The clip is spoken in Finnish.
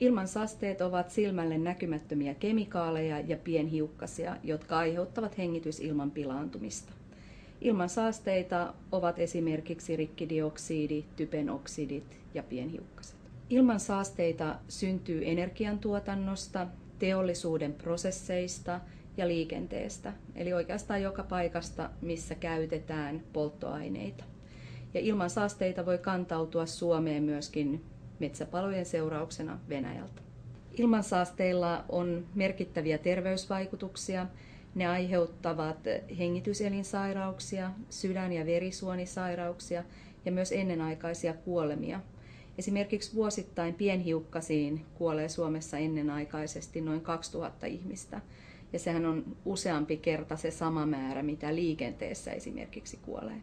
Ilmansaasteet ovat silmälle näkymättömiä kemikaaleja ja pienhiukkasia, jotka aiheuttavat hengitysilman pilaantumista. Ilmansaasteita ovat esimerkiksi rikkidioksidi, typen oksidit ja pienhiukkaset. Ilmansaasteita syntyy energiantuotannosta, teollisuuden prosesseista ja liikenteestä, eli oikeastaan joka paikasta, missä käytetään polttoaineita. Ja ilmansaasteita voi kantautua Suomeen myöskin metsäpalojen seurauksena Venäjältä. Ilmansaasteilla on merkittäviä terveysvaikutuksia. Ne aiheuttavat hengityselinsairauksia, sydän- ja verisuonisairauksia ja myös ennenaikaisia kuolemia. Esimerkiksi vuosittain pienhiukkasiin kuolee Suomessa ennenaikaisesti noin 2000 ihmistä. Ja sehän on useampi kerta se sama määrä, mitä liikenteessä esimerkiksi kuolee.